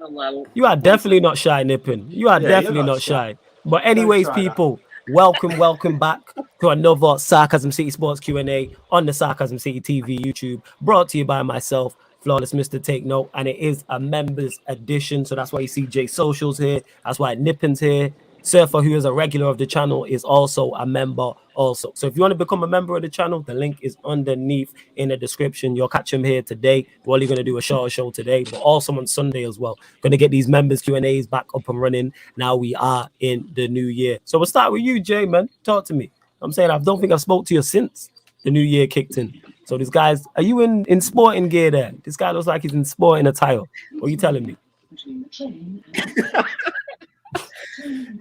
Well, You are definitely not shy, Nippin. You are Yeah, you're definitely not not shy. shy. But Don't anyways, try that. people, welcome back to another Sarcasm City Sports Q&A on the Sarcasm City TV YouTube, brought to you by myself, Flawless Mr. Take Note, and it is a members edition. So that's why you see J Socials here. That's why Nippin's here. Surfer, who is a regular of the channel, is also a member also. So if you want to become a member of the channel, the link is underneath in the description. You'll catch him here today. We're only going to do a short show today, but also on Sunday as well. Going to get these members Q&As back up and running. Now we are in the new year. So we'll start with you, Jay, man. Talk to me. I'm saying I don't think I've spoke to you since the new year kicked in. So these guys, are you in sporting gear there? This guy looks like he's in sporting attire. What are you telling me?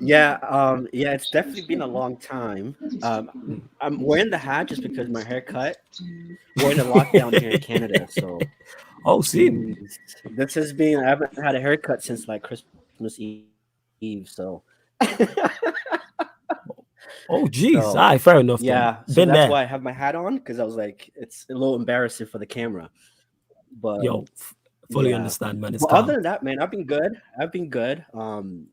Yeah, it's definitely been a long time. I'm wearing the hat just because my haircut. We're in a lockdown here in Canada, so Oh, see. this has been. I haven't had a haircut since like Christmas Eve, so Oh, geez. All so right, fair enough. yeah, Then. so Been that's there. why I have my hat on because I was like, it's a little embarrassing for the camera, but Yo, fully yeah. understand, man. It's But other calm. than that, man, I've been good.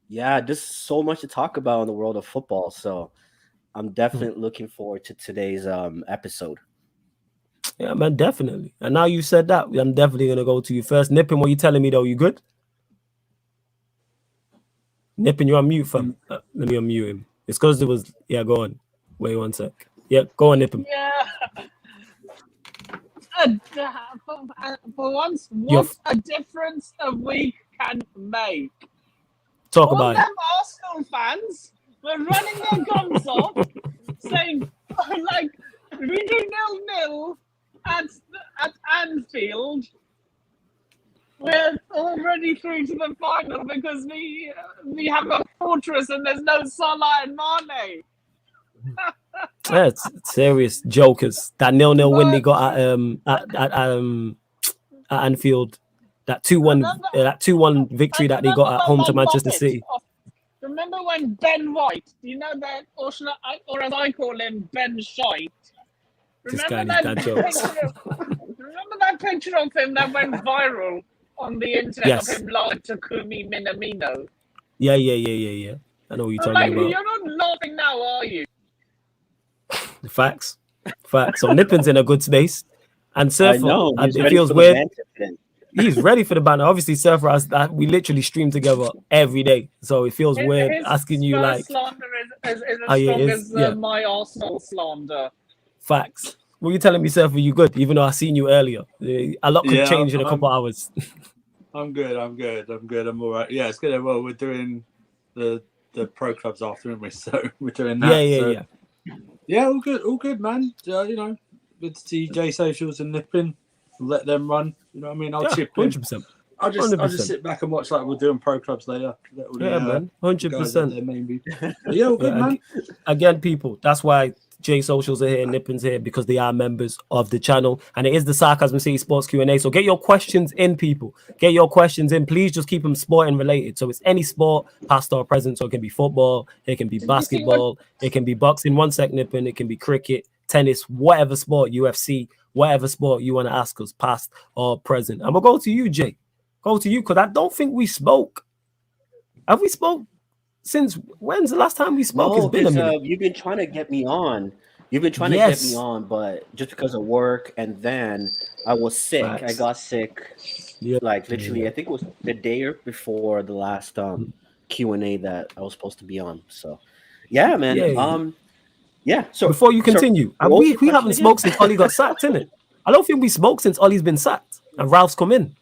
Yeah, just so much to talk about in the world of football. So I'm Hmm. definitely looking forward to today's episode. Yeah, man, definitely. And now you said that, I'm definitely gonna go to you first. Nippin, what you telling me though? You good? Nippin, you're on mute, fam. Let me unmute him. It's because it was. Yeah, go on. Wait 1 sec. Yeah, go on, Nippin. yeah. And, for once, You're what a difference a week can make. talk All about it. them Arsenal fans were running their guns off, saying, like, we do 0-0 at Anfield. We're already through to the final because we have a fortress and there's no Salah and Mane. Yeah, it's serious jokers. That 0-0 win they But got at Anfield. That 2-1 remember, that 2-1 victory and that they got at home to when Manchester Moffat, City. remember when Ben White, you know that, or as I call him, Ben Shite. This guy Remember and his dad jokes. remember that picture of him that went viral on the internet Yes. of him lying to Kumi Minamino? Yeah. I know what you're I'm talking like, about. you're not laughing now, are you? Facts. So Nippin's in a good space. And I Surfer, know he's it ready feels for the weird. banter today. He's ready for the banner. Obviously, Surfer, we literally stream together every day. So it feels weird His asking you, Spurs like, slander is how as you strong is. as Yeah, my Arsenal slander. facts. What you telling me, Surfer? You good? Even though I seen you earlier. A lot could Yeah, change in a couple hours. I'm good. I'm all right. Yeah, it's good. Well, we're doing the pro clubs after, aren't we? So we're doing that. Yeah. Yeah, all good, man. You know, good to see J Socials and Nippin. Let them run. You know what I mean? I'll Yeah, chip in. 100%. I'll just 100%. sit back and watch like we're doing pro clubs later. Let all the, Yeah, man. the guys out 100%. there maybe. But yeah, all good, Yeah, man. again, people, that's why J Socials are here, Nippin's here, because they are members of the channel, and it is the Sarcasm City Sports Q&A. So get your questions in, people. Get your questions in. Please just keep them sporting related. So it's any sport, past or present. So it can be football, it can be Did you see what? basketball, it can be boxing. 1 sec, Nippin. It can be cricket, tennis, whatever sport, UFC, whatever sport you want to ask us, past or present. And we'll go to you, Jay. Go to you, because I don't think we spoke. Have we spoke? Since when's the last time we spoke? It's No, been a because minute. you've been trying to get me on. You've been trying to get me Yes. on, but just because of work, and then I was sick. I Facts. got sick, Yeah. like literally. I think it was the day before the last Q&A that I was supposed to be on. So, yeah, man. Yeah. Yeah. So Before you so continue, what was we your question haven't again? smoked since Ollie got sacked, innit? I don't think we smoked since Ollie's been sacked and Ralph's come in.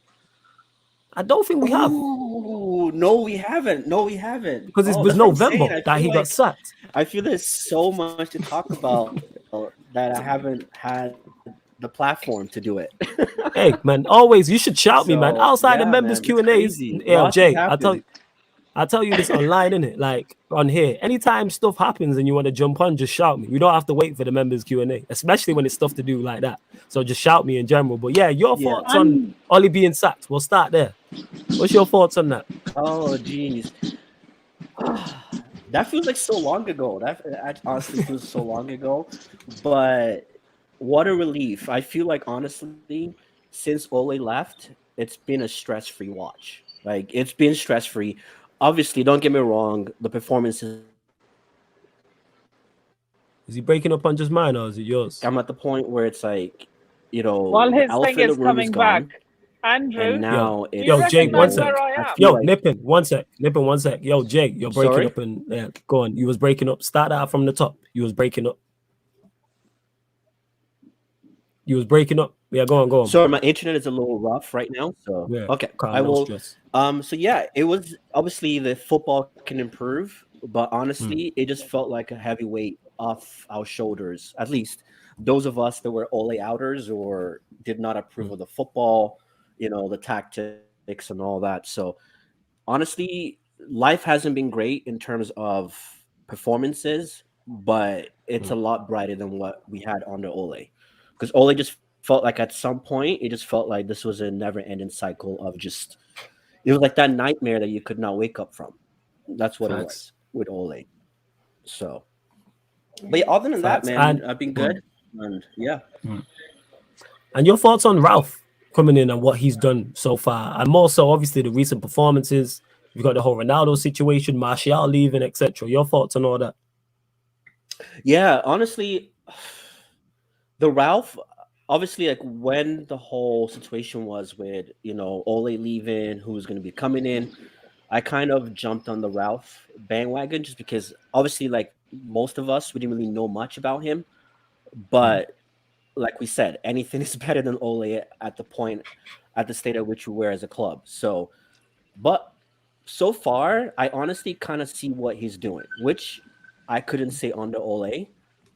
I don't think we have, Oh no, we haven't. No, we haven't. because it Oh, was that's what I'm saying. November that he got sacked. I feel there's so much to talk about that I haven't had the platform to do it. Hey, man, always you should shout me, man. So Outside the yeah, members man, Q it's and A's, crazy. yeah, Lots has Jay, happened. I tell you this online, innit? Like on here, anytime stuff happens and you want to jump on, just shout me. We don't have to wait for the members Q&A, especially when it's stuff to do like that. So just shout me in general. But yeah, your Yeah. thoughts on Ollie being sacked? We'll start there. What's your thoughts on that? Oh, geez. That feels like so long ago. That honestly feels so long ago. But what a relief. I feel like, honestly, since Ole left, it's been a stress-free watch. Like it's been stress free. Obviously, don't get me wrong, the performances. Is he breaking up on just mine or is it yours? I'm at the point where it's like, While the his thing elephant in the is room is coming back, gone, and Andrew, Yo, now do you yo, it's Jake, one recognize sec. where I I am? feel Yo, like Nippin, one sec. Nippin, one sec. Yo, Jake, you're breaking sorry. up and go on. You was breaking up. Start that from the top. You was breaking up. You was breaking up. Yeah, go on, go on. Sorry, my internet is a little rough right now. So Yeah, okay, I calm, no will. stress. So yeah, it was obviously the football can improve, but Hmm. honestly, it just felt like a heavy weight off our shoulders. At least those of us that were Ole outers or did not approve of the football, the tactics and all that. So honestly, life hasn't been great in terms of performances, but it's a lot brighter than what we had under Ole. Because Ole just felt like at some point, it just felt like this was a never ending cycle of just, it was like that nightmare that you could not wake up from. That's what it Facts. was with Ole. So, but yeah, other than that, Facts. man, I've been good. And yeah. And your thoughts on Ralph coming in and what he's done so far, and more so, obviously, the recent performances. You've got the whole Ronaldo situation, Martial leaving, etc. Your thoughts on all that? Yeah, honestly, the Ralph, obviously, like when the whole situation was with, Ole leaving, who was going to be coming in, I kind of jumped on the Ralph bandwagon just because obviously, like most of us, we didn't really know much about him. But like we said, anything is better than Ole at the state at which we were as a club. So, but so far, I honestly kind of see what he's doing, which I couldn't say under Ole.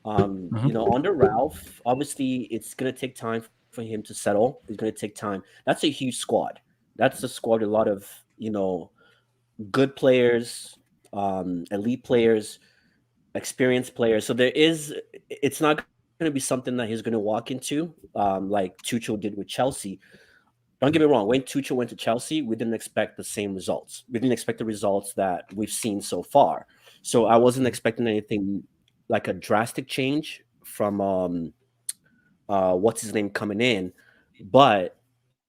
Under Ralph, obviously, it's gonna take time for him to settle. It's gonna take time. That's a huge squad. That's a squad with a lot of good players, elite players, experienced players. So it's not going to be something that he's going to walk into like Tuchel did with Chelsea. Don't get me wrong. When Tuchel went to Chelsea, we didn't expect the same results. We didn't expect the results that we've seen so far. So I wasn't expecting anything like a drastic change from what's his name coming in, but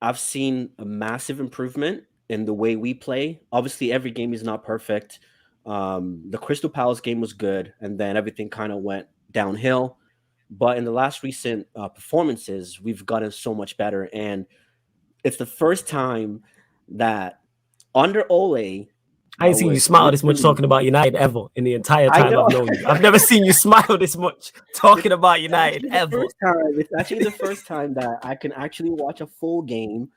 I've seen a massive improvement in the way we play. Obviously, every game is not perfect. The Crystal Palace game was good, and then everything kind of went downhill. But in the last recent performances, we've gotten so much better, and it's the first time that under Ole I that ain't seen you was smile this much literally. talking about United ever in the entire I time know. I've known you. I've never seen you smile this much talking about United Actually the ever. first time. It's actually the first time that I can actually watch a full game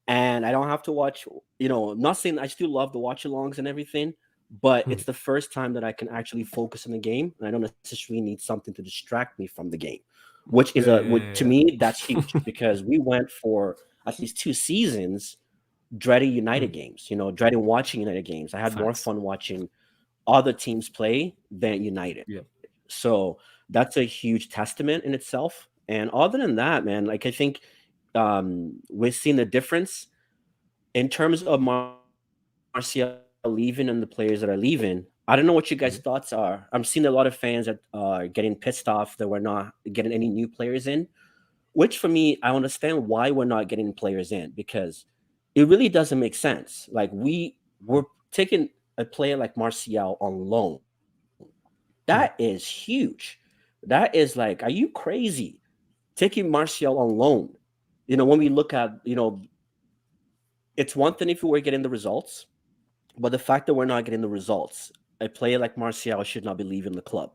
and I don't have to watch, I'm not saying I still love the watch alongs and everything, but it's the first time that I can actually focus on the game and I don't necessarily need something to distract me from the game, which is to me, that's huge because we went for at least 2 seasons dreading United games, dreading watching United games. I had more Facts. fun watching other teams play than United. Yeah. So that's a huge testament in itself. And other than that, man, like I think we've seen the difference in terms of Martial leaving and the players that are leaving. I don't know what you guys' thoughts are. I'm seeing a lot of fans that are getting pissed off that we're not getting any new players in, which for me, I understand why we're not getting players in because it really doesn't make sense. Like we're taking a player like Martial on loan. That is huge. That is like, are you crazy? Taking Martial on loan. When we look at, it's one thing if we were getting the results, but the fact that we're not getting the results, a player like Martial should not be leaving the club.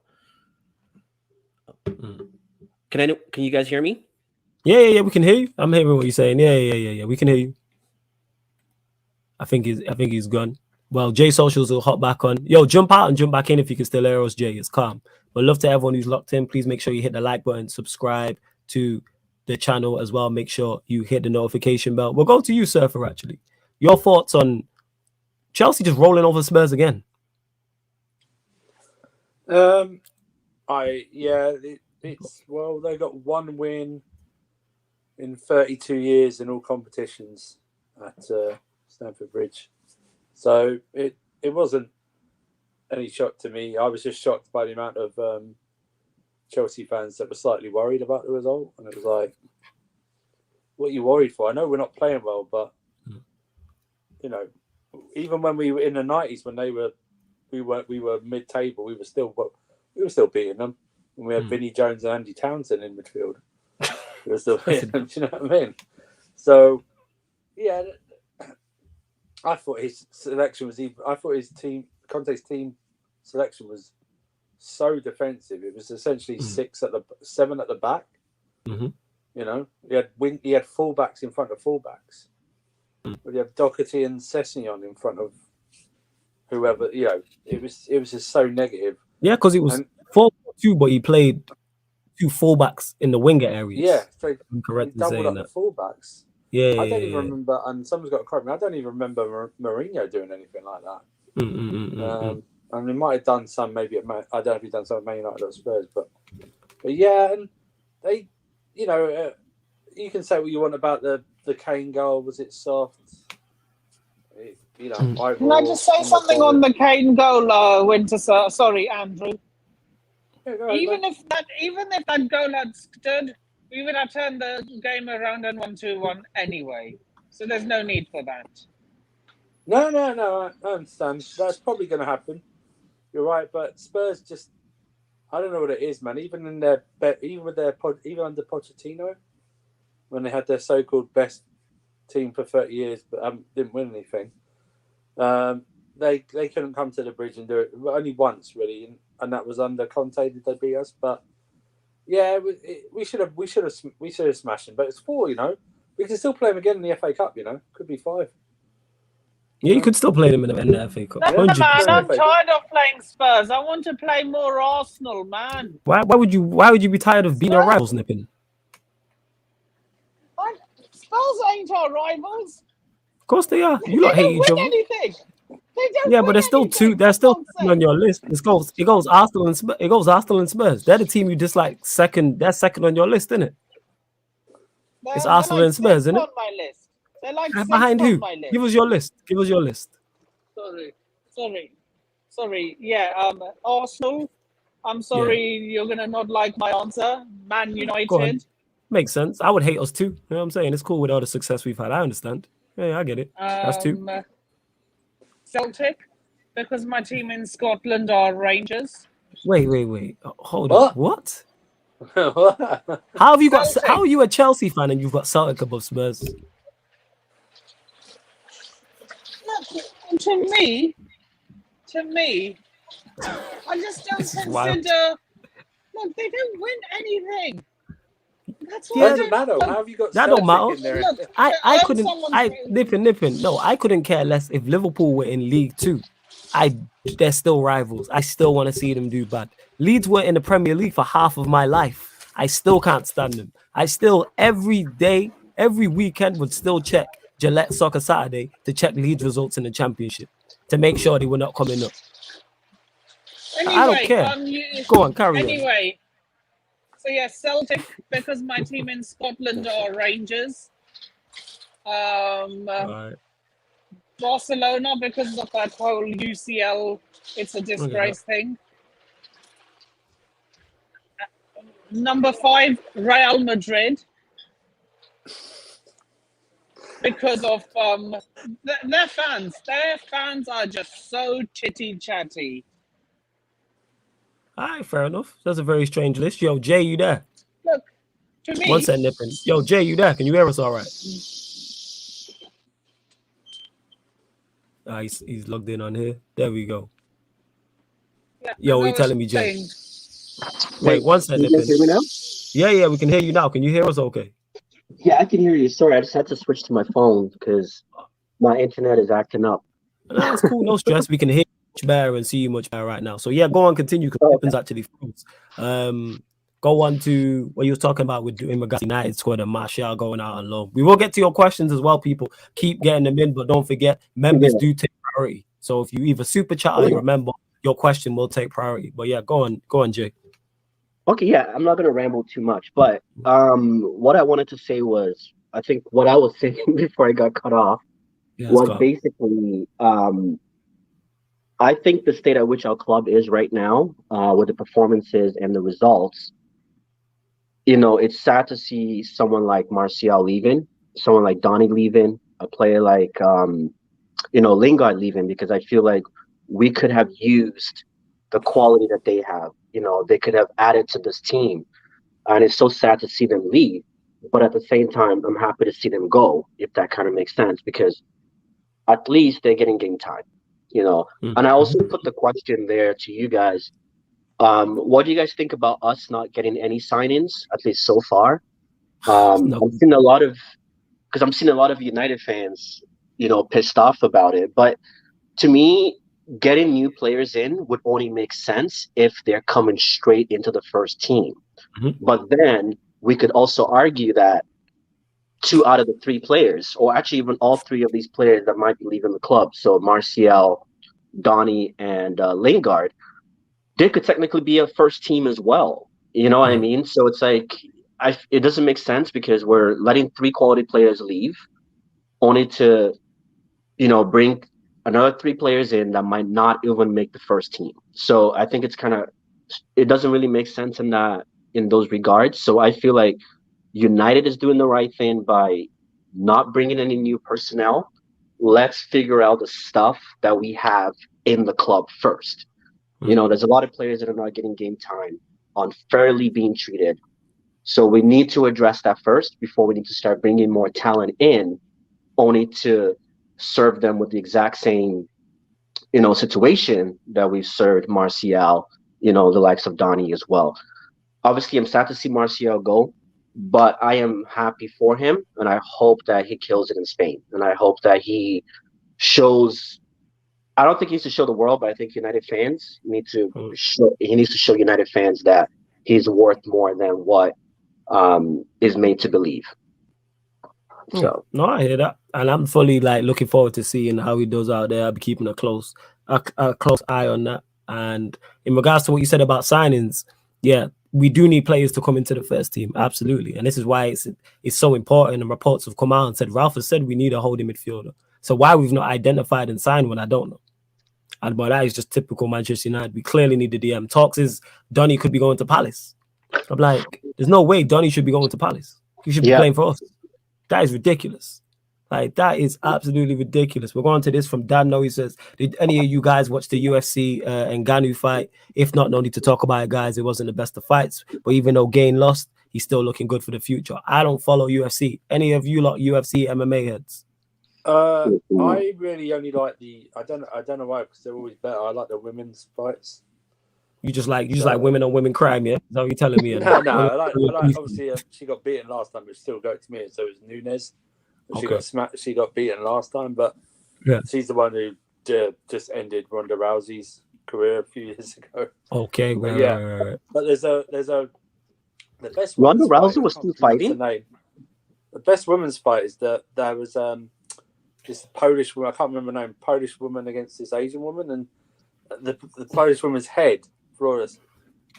Can you guys hear me? Yeah, we can hear you. I'm hearing what you're saying. Yeah. We can hear you. I think he's gone. Well, Jay Socials will hop back on. Yo, jump out and jump back in if you can still hear us, Jay. It's calm. But love to everyone who's locked in. Please make sure you hit the like button, subscribe to the channel as well. Make sure you hit the notification bell. We'll go to you, Surfer, actually. Your thoughts on Chelsea just rolling over Spurs again? It's they got one win in 32 years in all competitions at Stamford Bridge, so it wasn't any shock to me. I was just shocked by the amount of Chelsea fans that were slightly worried about the result, and it was like, what are you worried for? I know we're not playing well, but you know, even when we were in the 90s, when we were mid-table, we were still beating them. And we had Vinnie Jones and Andy Townsend in midfield. We were still beating them. Do you know what I mean? So, yeah, I thought his selection was even. I thought his team, Conte's team selection was so defensive. It was essentially 7 at the back. Mm-hmm. You know, he had fullbacks in front of fullbacks. But you have Doherty and Sessegnon in front of whoever. You know, it was just so negative. Yeah, because it was 4-2, but he played 2 fullbacks in the winger areas. Yeah, so I'm correct he in doubled saying up that. the fullbacks. Yeah, I don't even remember, and someone's got to correct me. I don't even remember Mourinho doing anything like that. And he might have done some, maybe at I don't know if he's done some at Man United or Spurs, but yeah, and they, you know, you can say what you want about the Kane goal. Was it soft? You know, can I just say something on the Kane goal, Winter? Sorry, Andrew. Yeah, even if that goal had stood, we would have turned the game around and won 2-1 anyway. So there's no need for that. No, I understand. That's probably going to happen. You're right, but Spurs just, I don't know what it is, man. Even under Pochettino, when they had their so-called best team for 30 years, but didn't win anything, they couldn't come to the bridge and do it only once, really, and that was under Conte. Did they beat us? But yeah, we should have smashed them. But it's 4, you know. We can still play them again in the FA Cup, you know. Could be 5. Yeah, you could still play them in the FA Cup. No, man, I'm tired of playing Spurs. I want to play more Arsenal, man. Why would you be tired of being our rivals, Nippin? Spurs ain't our rivals. Of course they are. You lot hate each other. Anything. They don't. Yeah, but there's still two. There's still two on your list. It goes Arsenal and Spurs. It goes Arsenal and Spurs. They're the team you dislike second. They're second on your list, isn't it? It's Arsenal and Spurs, isn't it? On my list. They're like behind who? Give us your list. Sorry. Yeah, Arsenal. I'm sorry, You're gonna not like my answer. Man United. Makes sense. I would hate us too. You know what I'm saying? It's cool with all the success we've had. I understand. Yeah, I get it. That's 2. Celtic, because my team in Scotland are Rangers. Wait. Hold on. What? How have you got? Celtic. How are you a Chelsea fan and you've got Celtic above Spurs? To me, I just don't consider. Look, they don't win anything. That's why doesn't matter. How have you got that Celtic don't matter. in there? Look, I couldn't. Nippin. No, I couldn't care less if Liverpool were in League 2. They're still rivals. I still want to see them do bad. Leeds were in the Premier League for half of my life. I still can't stand them. I still every day, every weekend would still check Gillette Soccer Saturday to check Leeds results in the Championship to make sure they were not coming up. Anyway, I don't care. Go on, carry on. Anyway, so yeah, Celtic, because my team in Scotland are Rangers. Right. Barcelona, because of that whole UCL, it's a disgrace thing. Number 5, Real Madrid. Because of their fans. Their fans are just so chitty chatty. All right, fair enough. That's a very strange list. Yo, Jay, you there? Look, to me. One second, Nippin. Yo, Jay, you there? Can you hear us all right? He's logged in on here. There we go. Yeah, yo, what are you telling me, Jay? Saying... Wait, one second, Nippin. Can you hear me now? Yeah, we can hear you now. Can you hear us okay? Yeah, I can hear you. Sorry, I just had to switch to my phone because my internet is acting up. That's cool. No stress. We can hear you much better and see you much better right now. So yeah, go on, continue because Nippin's actually froze. Go on to what you were talking about with in regards to United squad and Martial going out on loan. We will get to your questions as well, people. Keep getting them in, but don't forget, members do take priority. So if you either super chat or you remember, your question will take priority. But yeah, go on, Jay. Okay, yeah, I'm not going to ramble too much, but what I wanted to say was, I think what I was saying before I got cut off was basically, I think the state at which our club is right now, with the performances and the results, you know, it's sad to see someone like Martial leaving, someone like Donny leaving, a player like Lingard leaving, because I feel like we could have used the quality that they have. They could have added to this team, and it's so sad to see them leave. But at the same time, I'm happy to see them go, if that kind of makes sense, because at least they're getting game time. And I also put the question there to you guys. What do you guys think about us not getting any sign-ins, at least so far? No. I'm seeing a lot of United fans, pissed off about it. But to me, getting new players in would only make sense if they're coming straight into the first team. But then we could also argue that 2 out of the 3 players, or actually even all 3 of these players that might be leaving the club, so Martial, Donny, and Lingard, they could technically be a first team as well. You know what I mean? So it's like, it doesn't make sense, because we're letting 3 quality players leave, only to, bring another 3 players in that might not even make the first team. So I think it doesn't really make sense in those regards. So I feel like United is doing the right thing by not bringing any new personnel. Let's figure out the stuff that we have in the club first. There's a lot of players that are not getting game time, unfairly being treated. So we need to address that first before we need to start bringing more talent in, only to serve them with the exact same, situation that we've served Martial, the likes of Donny as well. Obviously, I'm sad to see Martial go, but I am happy for him, and I hope that he kills it in Spain. And I hope that he shows. I don't think he needs to show the world, but I think United fans need to show. He needs to show United fans that he's worth more than what is made to believe. So no, I hear that, and I'm fully looking forward to seeing how he does out there. I'll be keeping a close eye on that. And in regards to what you said about signings, yeah, we do need players to come into the first team, absolutely, and this is why it's so important. And reports have come out and said Ralph has said we need a holding midfielder. So why we've not identified and signed one, I don't know. But that is just typical Manchester United. We clearly need the DM. Talks is Donny could be going to Palace. I'm like, there's no way Donny should be going to Palace. He should be playing for us. That is ridiculous. That is absolutely ridiculous. We're going to this from Dan. No, he says, did any of you guys watch the UFC and Ngannou fight? If not, no need to talk about it, guys. It wasn't the best of fights. But even though Gain lost, he's still looking good for the future. I don't follow UFC. Any of you lot UFC MMA heads? I really only like I don't know why, because they're always better. I like the women's fights. You just like women on women crime, yeah? Is that what you're telling me? No, I like obviously she got beaten last time, but still go to me. So it was Nunes. She got smacked. She got beaten last time, but she's the one who just ended Ronda Rousey's career a few years ago. Okay, but right. But there's the best. Ronda Rousey was still fighting. The best women's fight is that there was this Polish woman. I can't remember her name. Polish woman against this Asian woman, and the Polish woman's head, Flores.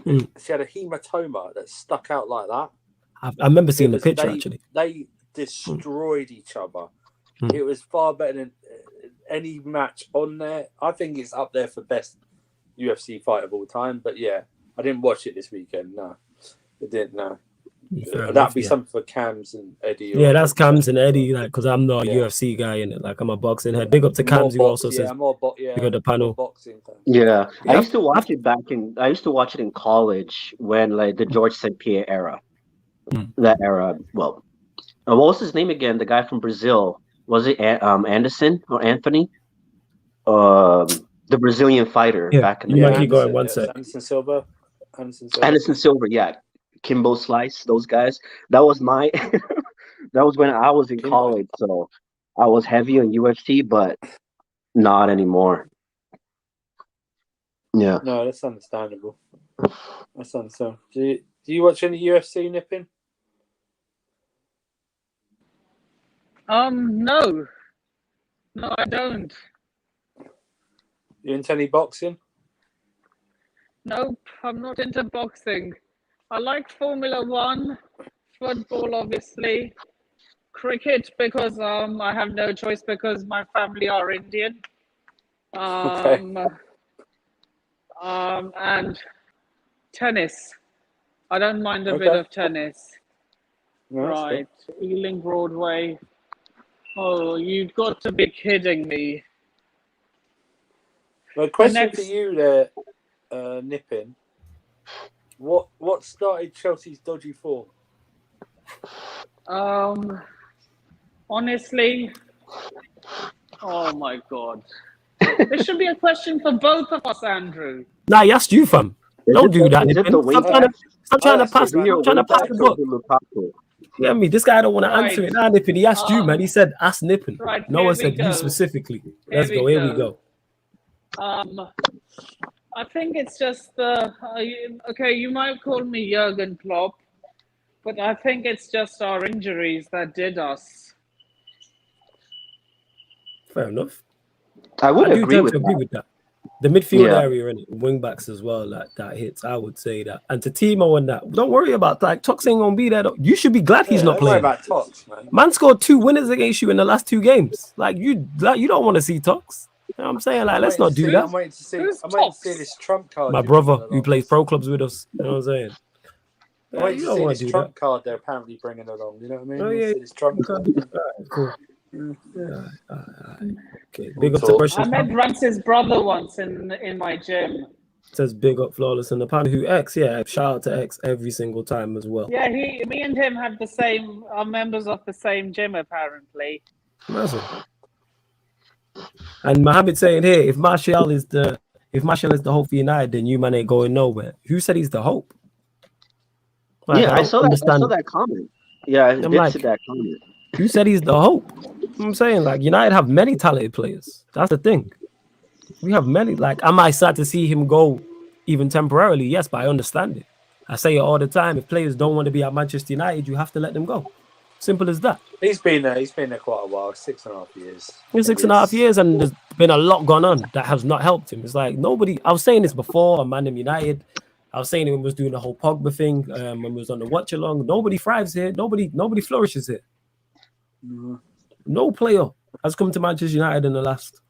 She had a hematoma that stuck out like that. I remember seeing the picture actually. They destroyed each other. It was far better than any match on there. I think it's up there for best UFC fight of all time. But yeah, I didn't watch it this weekend. No, it didn't. No, that'd be something for Cams and Eddie. Yeah, that's Cams and Eddie. Because I'm not a UFC guy in it. I'm a boxing head. Big up to Cams, who also says. Big up the panel. Boxing fan. Yeah, I used to watch it I used to watch it in college when the George St. Pierre era. That era. Well, what was his name again? The guy from Brazil. Was it Anderson or Anthony? The Brazilian fighter back in the day. You might keep going one sec. Anderson Silva, yeah. Kimbo Slice, those guys. That was that was when I was in college, so I was heavy on UFC, but not anymore. Yeah. No, that's understandable. That's understandable. Do you watch any UFC, Nippin? No, I don't. You into any boxing? Nope, I'm not into boxing. I like Formula One, football, obviously, cricket because I have no choice because my family are Indian. And tennis. I don't mind a bit of tennis. Right, Ealing Broadway. Oh, you've got to be kidding me. My question next- for you there, Nippin. What started Chelsea's dodgy form? Honestly, oh my God. This should be a question for both of us, Andrew. Nah, he asked you, fam. Don't do that. Is it Nippin. the wing Stop trying to pass. Is it your Stop trying to wing pass back the or book. the Lukaku? Yeah, me. This guy don't want to Right. answer it. Nah, Nippin. He asked you, man. He said, "Ask Nippin." Right, No here one we said go. you specifically. Let's Here go. we Here we go. go. I think it's just the okay. You might call me Jurgen Klopp, but I think it's just our injuries that did us. Fair enough. I would I do agree tend with to agree that. with that. The midfield Yeah. area and wing backs as well, like that hits. I would say that. And to Timo and that, don't worry about that. Like, Tox ain't gonna be there. You should be glad he's not don't worry playing. about Tox, man. Man scored 2 winners against you in the last 2 games. You don't want to see Tox. You know what I'm saying? Like, let's not do that. I'm waiting to see. Who's I'm waiting to see Tox? this trump card. My you're brother bringing who along. plays pro clubs with us. You know what I'm saying? I'm Yeah, waiting you to don't see want this to do trump that. card they're apparently bringing along. You know what I mean? Oh, We'll yeah. see this trump card. Alright, cool. Okay, big up to Talk. Precious. I met Rance's brother once in my gym. Says big up Flawless in the pan. Who X? Yeah, shout out to X every single time as well. Yeah, me and him have the same. Are members of the same gym apparently. Massive. And Mohammed saying here, if Martial is the hope for United, then you man ain't going nowhere. Who said he's the hope? Like, Yeah, I don't saw that comment. Yeah, I I'm did like- see that comment. Who said he's the hope? I'm saying, like, United have many talented players. That's the thing. We have many. Like, am I sad to see him go even temporarily? Yes, but I understand it. I say it all the time. If players don't want to be at Manchester United, you have to let them go. Simple as that. He's been there. He's been there quite a while. 6.5 years. It's 6.5 years, and there's been a lot gone on that has not helped him. It's like nobody. I was saying this before on Man United. I was saying it when we was doing the whole Pogba thing. When we was on the watch along, nobody thrives here. Nobody flourishes here. Mhm. No player has come to Manchester United in the last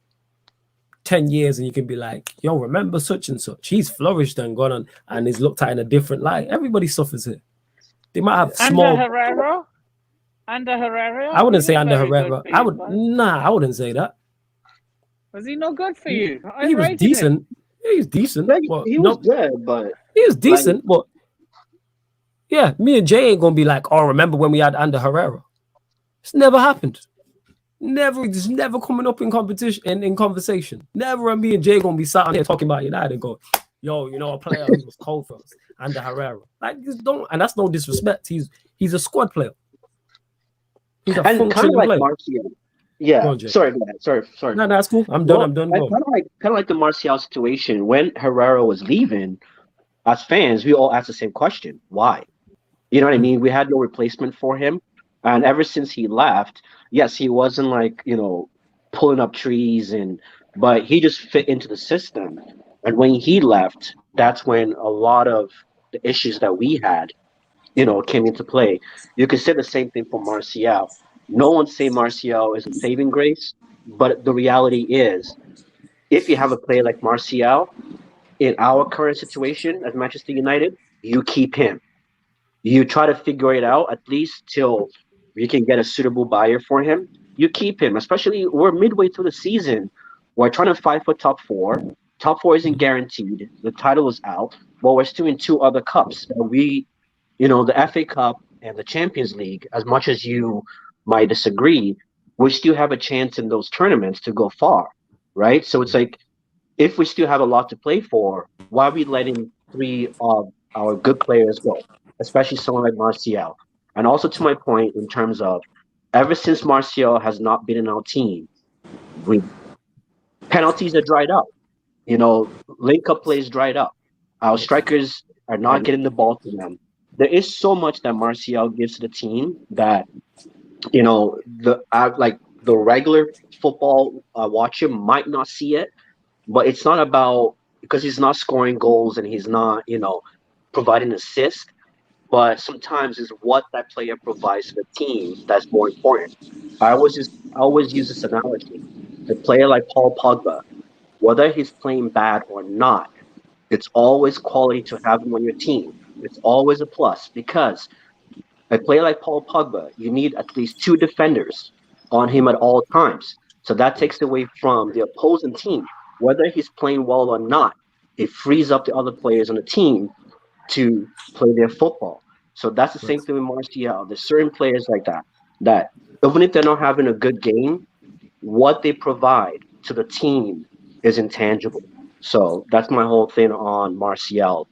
10 years, and you can be like, yo, remember such and such. He's flourished and gone on and is looked at in a different light. Everybody suffers here. They might have small. Under Herrera. I wouldn't He say was under very Herrera. good for you, man. I wouldn't say that. Was he not good for you? I He was rated him. decent. Yeah, he's decent. Yeah, But he was good, but he was decent. But yeah, me and Jay ain't gonna be like, oh, remember when we had under Herrera? It's never happened. It's never coming up in competition in conversation. Never. And me and Jay gonna be sat on here talking about United and go, yo, you know, a player who was cold for us under Herrera. Like, just don't. And that's no disrespect. He's a squad player. He's a and kind of functioning like player. Martial. Yeah, Go on, Jay. sorry, go ahead. Sorry. No, that's cool. I'm done. Well, Go. kind of like the Martial situation. When Herrera was leaving, as fans, we all asked the same question: why? You know what I mean? We had no replacement for him, and ever since he left, yes, he wasn't like pulling up trees, but he just fit into the system. And when he left, that's when a lot of the issues that we had, came into play. You could say the same thing for Martial. No one say Martial is a saving grace, but the reality is, if you have a player like Martial, in our current situation as Manchester United, you keep him. You try to figure it out at least till you can get a suitable buyer for him. You keep him, especially we're midway through the season. We're trying to fight for top four. Top four isn't guaranteed. The title is out, but we're still in 2 other cups. The FA Cup and the Champions League, as much as you might disagree, we still have a chance in those tournaments to go far, right? So it's like, if we still have a lot to play for, why are we letting 3 of our good players go, especially someone like Martial? And also to my point in terms of, ever since Martial has not been in our team, penalties are dried up. Link-up plays dried up. Our strikers are not getting the ball to them. There is so much that Martial gives to the team that, the regular football watcher might not see it, but it's not about, because he's not scoring goals and he's not, providing assists, but sometimes it's what that player provides to the team that's more important. I always use this analogy. A player like Paul Pogba, whether he's playing bad or not, it's always quality to have him on your team. It's always a plus, because a player like Paul Pogba, you need at least 2 defenders on him at all times. So that takes away from the opposing team. whether he's playing well or not, it frees up the other players on the team to play their football. So that's the same thing with Martial. There's certain players like that even if they're not having a good game, what they provide to the team is intangible. So that's my whole thing on Martial.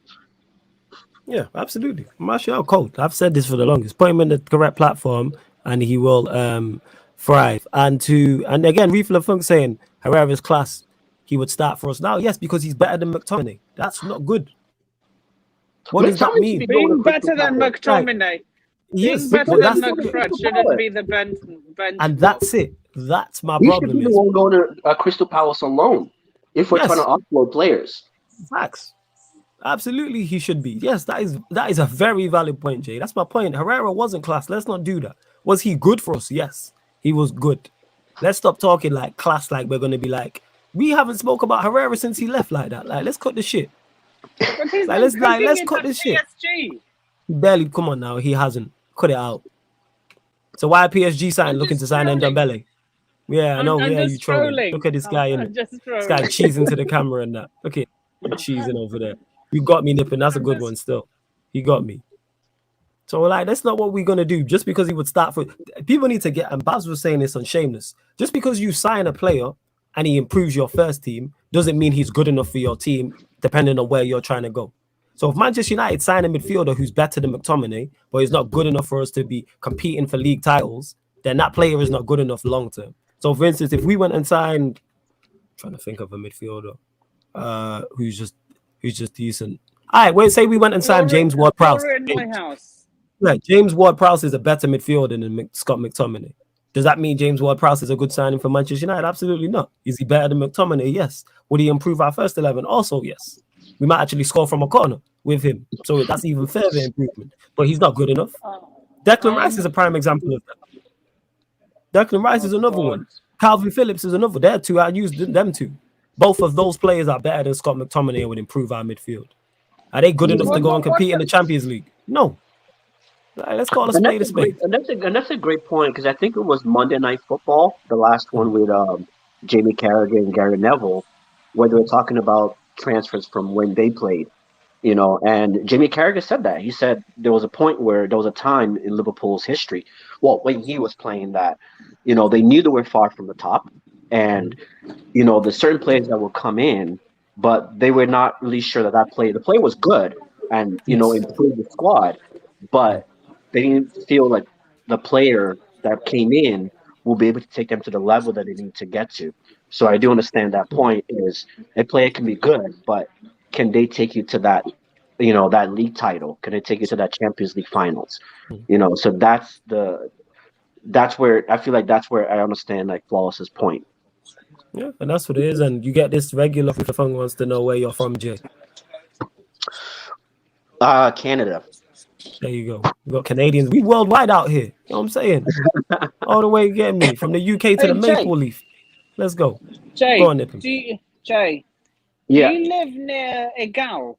Yeah, absolutely. Martial cold. I've said this for the longest. Put him in the correct platform and he will thrive. And again, Reef Funk saying Herrera's class, he would start for us now. Yes, because he's better than McTominay. That's not good. What does that mean? Being better than McTominay. Yes, Being better but than McFred shouldn't be the bench. And that's it. That's my He should problem. be the one going to Crystal Palace on loan if we're trying to offload players. Facts. Absolutely, he should be. Yes, that is a very valid point, Jay. That's my point. Herrera wasn't class. Let's not do that. Was he good for us? Yes, he was good. Let's stop talking like class, like we're gonna be like we haven't spoke about Herrera since he left like that. Like, let's cut the shit. Let's cut this shit. Barely, come on now. He hasn't cut it out. So why PSG sign looking to sign Ndombele? Yeah, I know. Yeah, you trolling. Look at this guy in this guy cheesing to the camera and that. Okay, cheesing over there. You got me, Nipping. That's a good one still. He got me. So, like, that's not what we're going to do. Just because he would start for... People need to get... And Baz was saying this on Shameless. Just because you sign a player and he improves your first team doesn't mean he's good enough for your team, depending on where you're trying to go. So if Manchester United sign a midfielder who's better than McTominay, but he's not good enough for us to be competing for league titles, then that player is not good enough long term. So, for instance, if we went and signed... I'm trying to think of a midfielder who's just decent. All right, say we went and signed James Ward-Prowse. Yeah, James Ward-Prowse is a better midfielder than Scott McTominay. Does that mean James Ward-Prowse is a good signing for Manchester United? Absolutely not. Is he better than McTominay? Yes. Would he improve our first 11? Also, yes. We might actually score from a corner with him. So that's even further improvement. But he's not good enough. Declan Rice is a prime example of that. Declan Rice is another one. Calvin Phillips is another. They're two. I used them two. Both of those players are better than Scott McTominay and would improve our midfield. Are they good enough to go and compete in the Champions League? No. Right, let's call a spade a spade. And that's a great point, because I think it was Monday Night Football, the last one with Jamie Carragher and Gary Neville, where they were talking about transfers from when they played. You know, and Jamie Carragher said that. He said there was a point where there was a time in Liverpool's history, well, when he was playing, that, you know, they knew they were far from the top. And, you know, there's certain players that will come in, but they were not really sure that the play was good and, you know, improved the squad. But they didn't feel like the player that came in will be able to take them to the level that they need to get to. So I do understand that point is a player can be good, but can they take you to that, you know, that league title? Can they take you to that Champions League finals? You know, so that's where I feel like that's where I understand like Flawless's point. Yeah, and that's what it is. And you get this regular fun wants to know where you're from, Jay. Canada. There you go. We got Canadians. We worldwide out here. You know what I'm saying? All the way getting me from the UK to the Maple Leaf. Let's go. Jay, go on, Jay. Yeah. Do you live near Egal?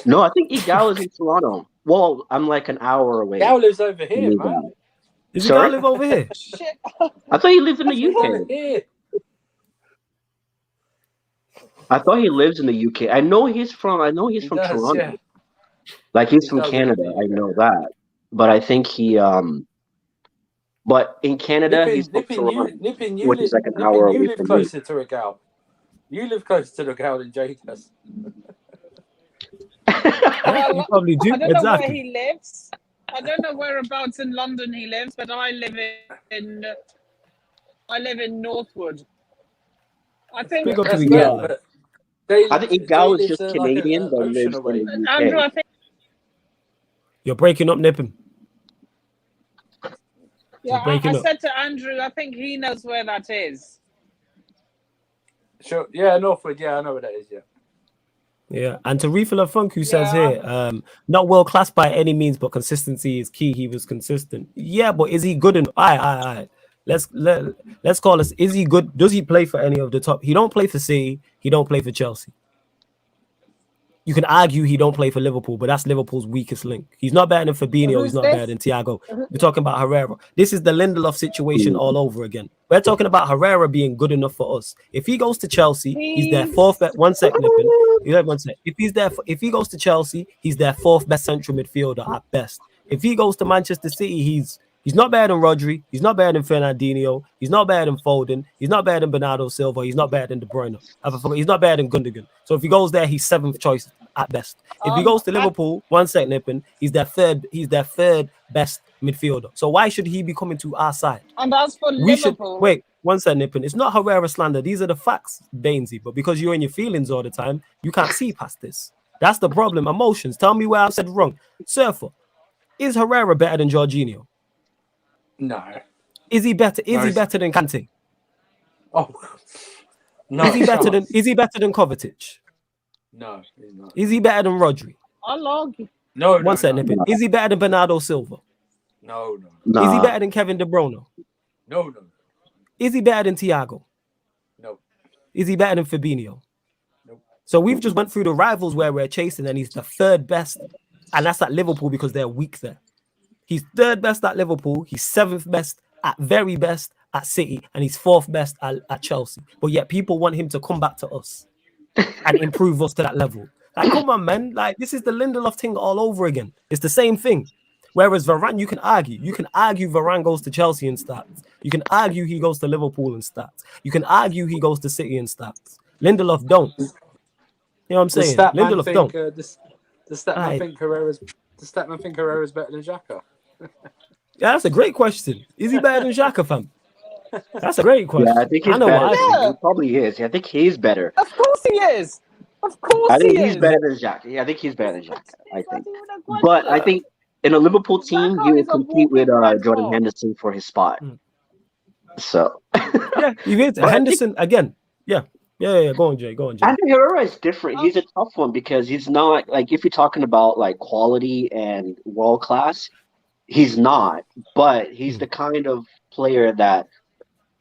No, I think Egal is in Toronto. Well, I'm like an hour away. Egal lives over here, man. Does Egal live over here? Shit. I thought he lived in the UK. I thought he lives in the UK. I know he's from Toronto. Yeah. Like he's from Canada. I know that. But I think he but in Canada he's from Toronto, which is like an hour away from me. You live closer to Egal. You live closer to Egal than Jay does. You probably do. I don't know where he lives. I don't know whereabouts in London he lives, but I live in Northwood. I think I think Egal is just Canadian, but lives in the UK. Andrew, I think you're breaking up, Nippon. Yeah, I said to Andrew, I think he knows where that is. Sure. Yeah, Northwood. Yeah, I know where that is. Yeah. Yeah, and to Refill Funk, who says here, not world class by any means, but consistency is key. He was consistent. Yeah, but is he good enough? All right. Let's call this. Is he good? Does he play for any of the top? He don't play for City. He don't play for Chelsea. You can argue he don't play for Liverpool, but that's Liverpool's weakest link. He's not better than Fabinho. Who's He's not this? better than Thiago. We're talking about Herrera. This is the Lindelof situation all over again. We're talking about Herrera being good enough for us. If he goes to Chelsea, he's their fourth best. One sec, Nippin. You know, one sec. If he goes to Chelsea, he's their fourth best central midfielder at best. If he goes to Manchester City, he's not better than Rodri. He's not better than Fernandinho. He's not better than Foden. He's not better than Bernardo Silva. He's not better than De Bruyne. He's not better than Gundogan. So if he goes there, he's seventh choice at best. If he goes to Liverpool, one sec, Nippin, he's their third best midfielder. So why should he be coming to our side? And as for Liverpool, wait, one sec, Nippin. It's not Herrera slander. These are the facts, Bainesy. But because you're in your feelings all the time, you can't see past this. That's the problem. Emotions. Tell me where I said wrong. Surfer, is Herrera better than Jorginho? No. Is he better? Is he better than Kante? Oh, no. Is he better than Kovacic? No, he's not. Is he better than Rodri? I'll argue. No, One second, Nippin. Is he better than Bernardo Silva? No. Is he better than Kevin De Bruyne? No. Is he better than Thiago? No. Is he better than Fabinho? Nope. So we've just went through the rivals where we're chasing, and he's the third best, and that's at Liverpool because they're weak there. He's third best at Liverpool. He's seventh best at very best at City, and he's fourth best at Chelsea. But yet people want him to come back to us and improve us to that level. Like, come on, man. Like, this is the Lindelof thing all over again. It's the same thing. Whereas Varane, you can argue. You can argue Varane goes to Chelsea and starts. You can argue he goes to Liverpool and starts. You can argue he goes to City and starts. Lindelof don't. You know what I'm saying? Lindelof don't. Does Statman think Herrera's better than Xhaka? Yeah, that's a great question. Is he better than Xhaka, fam? That's a great question. Yeah, I think he's better. He probably is. I think he's better. Of course he is. I think he's better than Xhaka. Yeah, I think he's better than Xhaka. I think. But I think in a Liverpool team, he will compete with Jordan Henderson for his spot. So. Yeah, he is. Henderson again. Yeah. Go on, Jay. Andrew Herrera is different. He's a tough one because he's not like, if you're talking about like quality and world class, he's not. But he's the kind of player that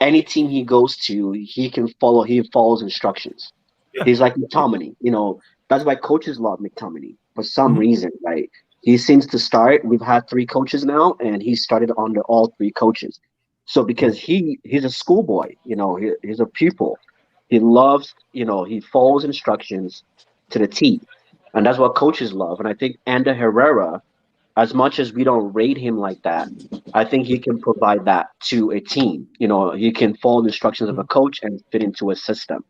any team he goes to, he can follow. He follows instructions. Yeah. He's like McTominay. You know, that's why coaches love McTominay for some reason, right? He seems to start. We've had 3 coaches now, and he started under all 3 coaches. So because he's a schoolboy, you know, he's a pupil. He loves, you know, he follows instructions to the T. And that's what coaches love. And I think Ander Herrera, as much as we don't rate him like that, I think he can provide that to a team. You know, he can follow the instructions of a coach and fit into a system.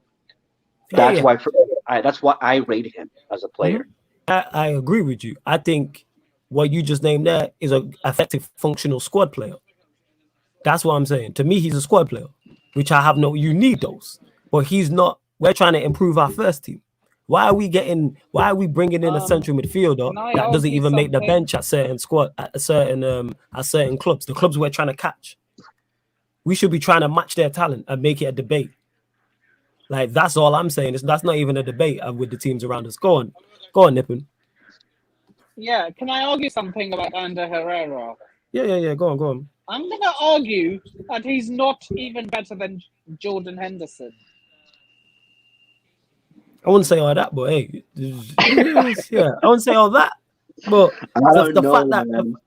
That's why I rate him as a player. I agree with you. I think what you just named there is an effective functional squad player. That's what I'm saying. To me, he's a squad player, which you need those. But he's not. We're trying to improve our first team. Why are we bringing in a central midfielder that doesn't even make the bench at certain certain clubs? The clubs we're trying to catch. We should be trying to match their talent and make it a debate. Like, that's all I'm saying. That's not even a debate with the teams around us. Go on, Nippon. Yeah, can I argue something about Ander Herrera? Yeah. Go on. I'm going to argue that he's not even better than Jordan Henderson. I wouldn't say all that, but hey, yeah, I wouldn't say all that. But the fact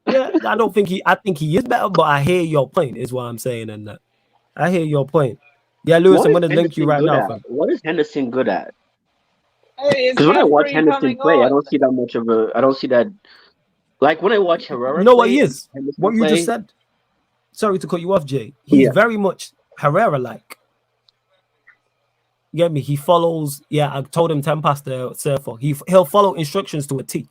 that I don't think I think he is better, but I hear your point, is what I'm saying, and that I hear your point. Yeah, Lewis, I'm going to link you right now. What is Henderson good at? Because when I watch Henderson play, I don't see that much of a. I don't see that. Like when I watch Herrera, you know what he is? What you just said. Sorry to cut you off, Jay. He's very much Herrera-like. You get me? He follows. Yeah, I told him 10 past the surfer. He'll follow instructions to a T.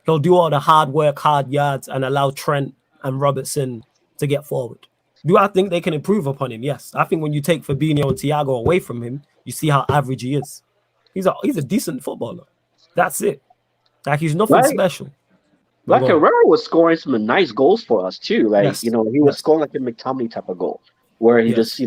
He'll do all the hard work, hard yards, and allow Trent and Robertson to get forward. Do I think they can improve upon him? Yes. I think when you take Fabinho and Thiago away from him, you see how average he is. He's a decent footballer. That's it. Like, he's nothing special. Like Herrera was scoring some nice goals for us too. Like, he was scoring like a McTominay type of goal, where he just,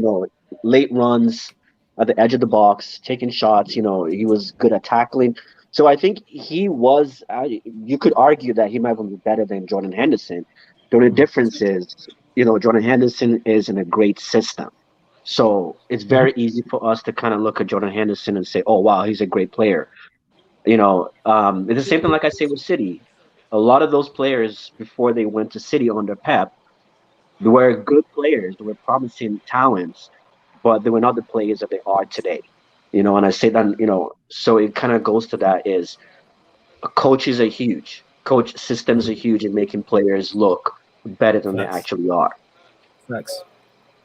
late runs at the edge of the box, taking shots. He was good at tackling. So I think he was. You could argue that he might be better than Jordan Henderson. The only difference is, Jordan Henderson is in a great system. So it's very easy for us to kind of look at Jordan Henderson and say, "Oh wow, he's a great player." It's the same thing like I say with City. A lot of those players before they went to City under Pep, they were good players, they were promising talents, but they were not the players that they are today. And I say that, so it kind of goes to that is coaches are huge. Coach systems are huge in making players look better than they actually are. Facts.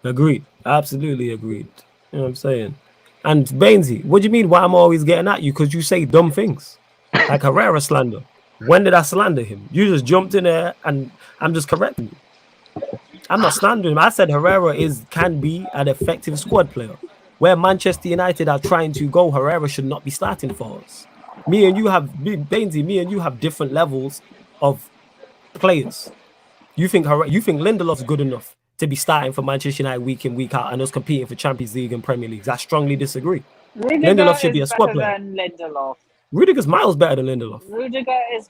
Agreed. Absolutely agreed. You know what I'm saying? And Bainesy, what do you mean why I'm always getting at you? Because you say dumb things. Like Herrera slander. When did I slander him? You just jumped in there and I'm just correcting you. I'm not slandering him. I said Herrera can be an effective squad player. Where Manchester United are trying to go, Herrera should not be starting for us. Bainesy, me and you have different levels of players. You think Lindelof's good enough to be starting for Manchester United week in, week out and us competing for Champions League and Premier League? I strongly disagree. Rudiger Lindelof should be a squad player. Than Lindelof. Rudiger's miles better than Lindelof. Rudiger is.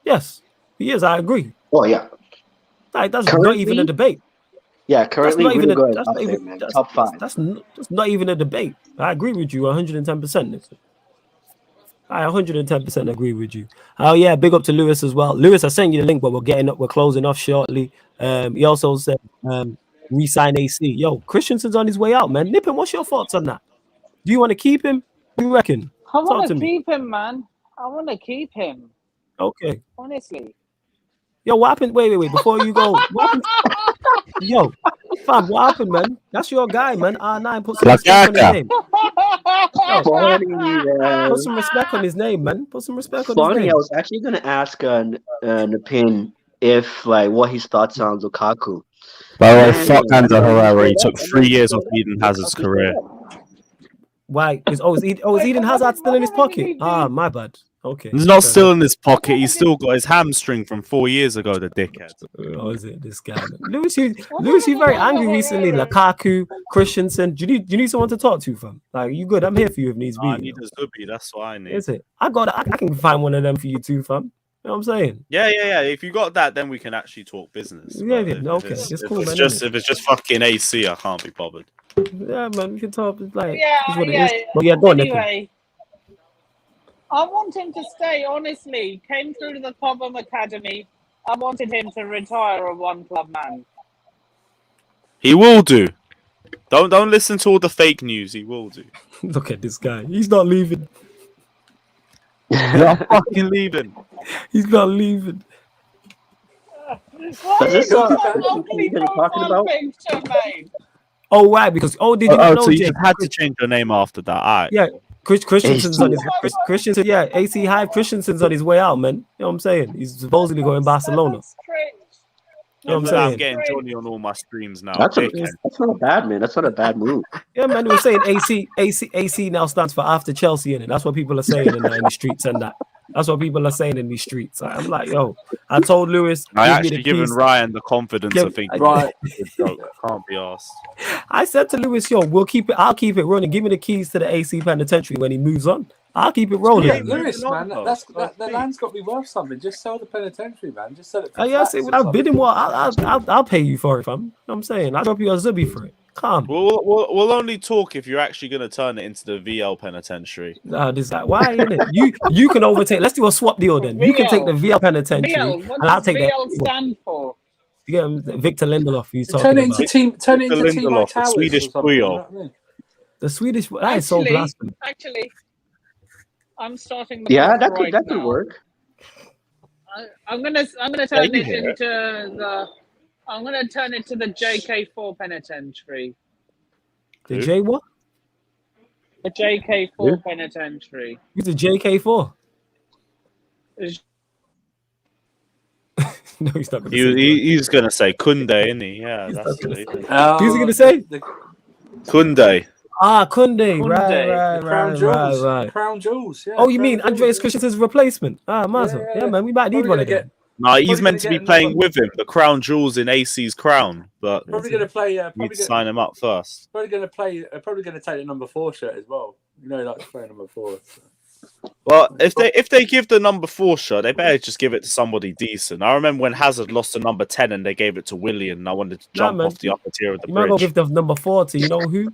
Yes, he is. I agree. Oh yeah. Like, that's not even a debate. Yeah, currently Rudiger is up there, even, man. Top 5. That's not even a debate. I agree with you 110%. I 110% agree with you. Oh yeah, big up to Lewis as well. Lewis, I sent you the link, but we're closing off shortly. He also said re-sign AC. Yo, Christensen's on his way out, man. Nippin, what's your thoughts on that? Do you want to keep him? What do you reckon? I want to keep him, man. I want to keep him. Okay. Honestly. Yo, what happened? Wait. Before you go, what happened? Yo, fam, what happened, man? That's your guy, man. R9, put some respect on his name. Put some respect on his name, man. Put some respect on his name. I was actually going to ask an opinion if, like, what his thoughts are on Lukaku. By the way, fuck Ander Herrera. He took 3 years off Eden Hazard's career. Why? Is Eden Hazard still in his pocket? Ah, my bad. Okay. He's not still in his pocket. He's still got his hamstring from 4 years ago, the dickhead. Oh, is it this guy? Lewis, you very angry recently. Lukaku, Christensen. Do you need someone to talk to, fam? Like, you good? I'm here for you if needs be. I need a Zubi. That's what I need. Is it? I can find one of them for you too, fam. You know what I'm saying? Yeah. If you got that, then we can actually talk business. Yeah. Okay. It's cool, man. If it's just fucking AC, I can't be bothered. Yeah, man. We can talk. Like, yeah. But yeah, go on, anyway. I want him to stay, honestly. Came through to the Cobham Academy. I wanted him to retire a one-club man. He will do. Don't listen to all the fake news. He will do. Look at this guy. He's not leaving. He's not fucking leaving. He's not leaving. Is this talking about? Oh, right. Because did you know? So you just had to change your name after that. All right. Yeah. Christensen's on his Christensen, yeah, AC Hive Christensen's on his way out, man. You know what I'm saying? He's supposedly going to Barcelona. That's crazy. You know what I'm saying? I'm getting Johnny on all my streams now. That's not bad, man. That's not a bad move. Yeah, man. They were saying AC now stands for after Chelsea, innit? That's what people are saying in the streets and that. That's what people are saying in these streets. I'm like, yo, I told Lewis. I actually given Ryan the confidence of thinking, right, can't be asked. I said to Lewis, yo, I'll keep it running. Give me the keys to the AC penitentiary when he moves on. I'll keep it rolling. Yeah, Lewis, man, that land's got to be worth something. Just sell the penitentiary, man. Just sell it. Without bidding more, I'll pay you for it, fam. You know what I'm saying? I'll drop you a Zubi for it. Come. We'll only talk if you're actually going to turn it into the VL penitentiary. Why isn't it? You can overtake. Let's do a swap deal then. You can take the VL penitentiary, and I'll take that. VL stand for? Yeah, Victor Lindelof. He's talking turn it about. Turn it into Team Lindelof, the Swedish trio. The Swedish. That is so blasphemous. Actually, I'm starting. That could work. I'm gonna turn it into the. I'm going to turn it to the JK4 penitentiary. The J what? The JK4 penitentiary. Who's the JK4? No, he's not going to say he's going to say Kunde, isn't he? Yeah, that's what who's he going to say? Kunde. Kunde. Right. Crown Jewels. Yeah, you mean Andreas Christensen's replacement? Mazel. Yeah, man, we might need one of them. No, he's meant to be playing with him. The crown jewels in AC's crown, but probably going to play. Need to sign him up first. Probably going to play. Probably going to take the number 4 shirt as well. You know, he likes playing number 4. So. Well, if they give the number 4 shirt, they better just give it to somebody decent. I remember when Hazard lost the number 10 and they gave it to Willian, and I wanted to jump off the upper tier of the bridge. You might go give the number 4 to you know who?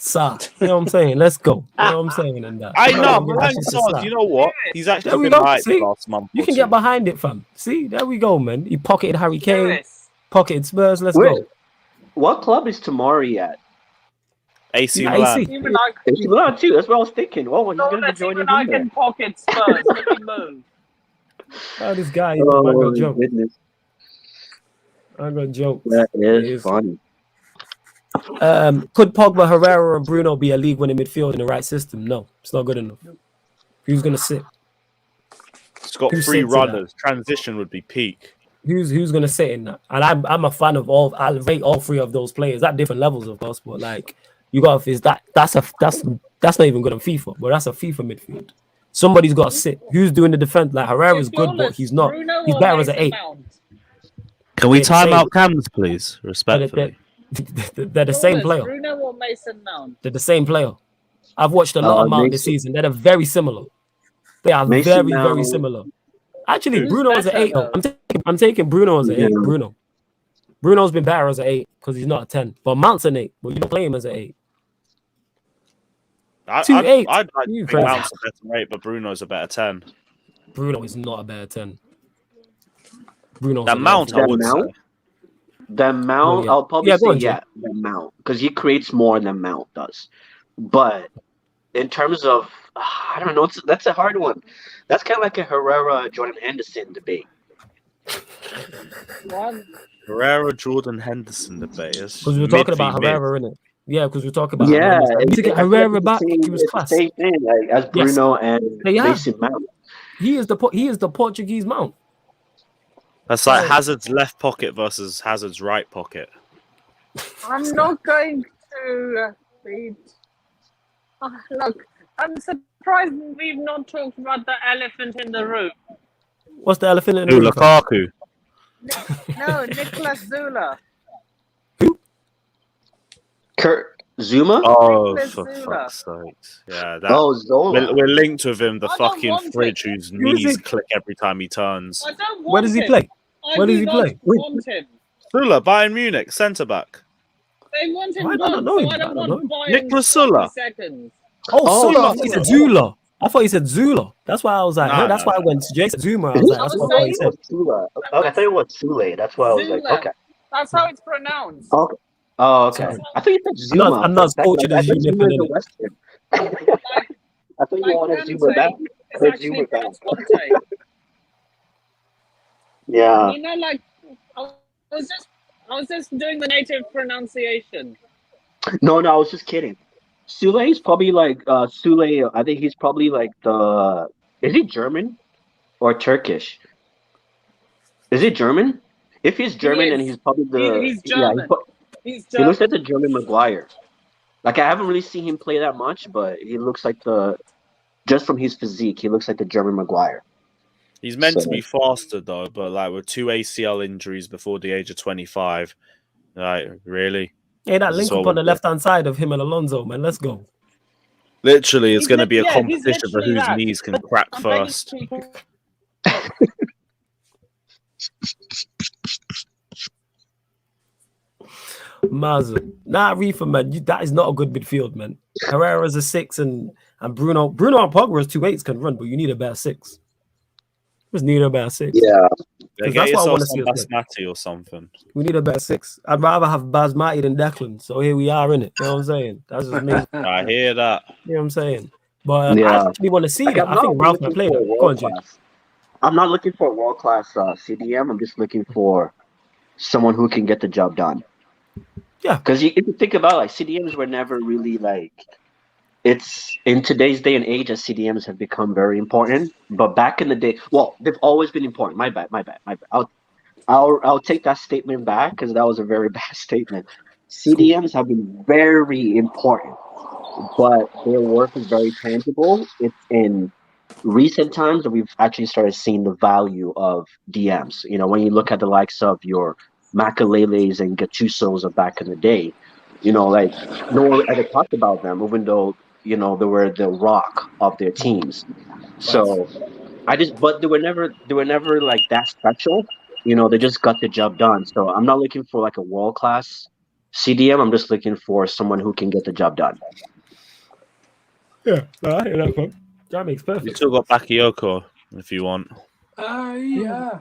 Sa. You know what I'm saying? Let's go. You know what I'm saying? And that. I I'm know, not gonna give that Malang shit to Sarr, Sa. you know what? He's There actually we been go. right See? the last month. You or can two. get behind it, fam. See, there we go, man. He pocketed Harry Kane, Lewis. pocketed Spurs. Let's Where, go. what club is Tomori at? AC Yeah, Milan. AC. Even I AC Milan too. That's what I was thinking. Oh, he's gonna be let's joining even I him there. can pocket Spurs. Let me move. Oh, this guy, Oh I'm gonna joke. goodness, I'm gonna joke. that It is funny. Could Pogba, Herrera, and Bruno be a league-winning midfield in the right system? No, it's not good enough. Who's gonna sit? It's got Who 3 said to that? runners. Transition would be peak. Who's gonna sit in that? And I'm a fan of all. I rate all 3 of those players at different levels, of course. But like, you got is that's not even good on FIFA, but that's a FIFA midfield. Somebody's got to sit. Who's doing the defense? Like Herrera's good, but he's not. Bruno He's or better as an Mason 8. Mount? Can we They're the time same. out Cams, please? Respectfully. They're the same Flawless, player. Bruno or Mason Mount? They're the same player. I've watched a lot of Mount this Mason- season. They're very similar. They are Mason very Mount- similar. Actually, Who's Bruno as an better, 8. though. though? I'm taking Bruno as an 8. Yeah. Bruno's been better as an 8 because he's not a 10. But Mount's an 8. But you don't play him as an 8. I'd 2-8. like to You think crazy. Mount's a better 8, but Bruno's a better 10. Bruno is not a better 10. Bruno's That a Mount, better I 10. would Mount? say. The Mount, yeah. I'll probably Yeah, go say on, Jay. the Mount, because he creates more than Mount does. But in terms of, I don't know, that's a hard one. That's kind of like a Herrera Jordan Henderson debate. One. Herrera, Jordan Henderson debate. Because we're talking about Herrera, innit? Yeah, because we're talking about Yeah, Herrera. We need to get I feel Herrera like back. it's the same- He was it's the class. same thing like, as Yes. Bruno and Yeah. Mason Mount. He is the Portuguese Mount. That's like Hazard's left pocket versus Hazard's right pocket. I'm not going to beat. Look, I'm surprised we've not talked about the elephant in the room. What's the elephant in the Who, room? Lukaku? No, Nicolas Zula. Kurt Zuma? Oh, Nicolas for Zula. fuck's sakes. Yeah, that. Oh, Zola. We're linked with him, the I don't fucking want fridge it. whose Who is knees it? click every time he turns. I don't want Where does he him. play? I Where do does he not play? want him. Sulla, Bayern Munich, centre back. They want him I gone, don't know so him. I I don't don't want know Bayern Nicolas Sulla. seconds. Oh, Sulla. I thought he Sulla. said Zula. I thought he said Zula. That's why I was like, Nah, that's nah, why when Jay said Zuma, I was like, that's I what was I thought he saying- said. Sula. Okay, I thought it was Sule. That's why I was like, Zula. okay. That's how it's pronounced. Okay. Oh, okay. Sorry. I thought you said Zuma. I'm not as for a second. cultured I as you, thought Zuma nipping is in a it. Western. Like, I thought you like wanted Zuma Conte, back. it's Heard actually Zuma back. pronounced Conte. Yeah. You know, like I was just doing the native pronunciation. No, I was just kidding. Sule is probably like Sule. I think he's probably like the. Is he German or Turkish? Is he German? If he's German, then is. he's probably the. He's Yeah, German. He's he looks German. like the German Maguire. Like I haven't really seen him play that much, but he looks like the. Just from his physique, he looks like the German Maguire. He's meant to So- be faster though, but like with 2 ACL injuries before the age of 25, like really, Hey, that This link is up what on the we're- left hand side of him and Alonso, man. Let's go. literally, it's He's going to lit- be a yeah, he's competition for literally whose that. knees can crack I'm begging first. people- Mazel. Nah, Reefer, man. That is not a good midfield, man. Herrera's a 6 and Bruno and Pogba as 2 8s can run, but you need a better 6. Just need a better 6. Yeah. Yeah, Because get that's what I yourself wanna some see us play. basmati or something. We need a better 6. I'd rather have Basmati than Declan. So here we are in it. You know what I'm saying? That's just me. You know I hear that. what I'm saying? But Yeah. I actually want to see Like, that. I'm I think not Ralph might looking play for a that. Go on, world Jay. class. I'm not looking for a world class CDM. I'm just looking for someone who can get the job done. Yeah. Because if you think about it, like CDMs were never really like. It's in today's day and age, as CDMs have become very important. But back in the day, well, they've always been important. My bad. I'll take that statement back because that was a very bad statement. CDMs have been very important, but their work is very tangible. It's in recent times that we've actually started seeing the value of DMs. You know, when you look at the likes of your Makaleles and Gattusos of back in the day, you know, like no one ever talked about them, even though, you know, they were the rock of their teams. So but they were never like that special. You know, they just got the job done. So I'm not looking for like a world class CDM, I'm just looking for someone who can get the job done. Yeah, I hear that, man. That makes You perfect. still got Bakayoko if you want. Yeah.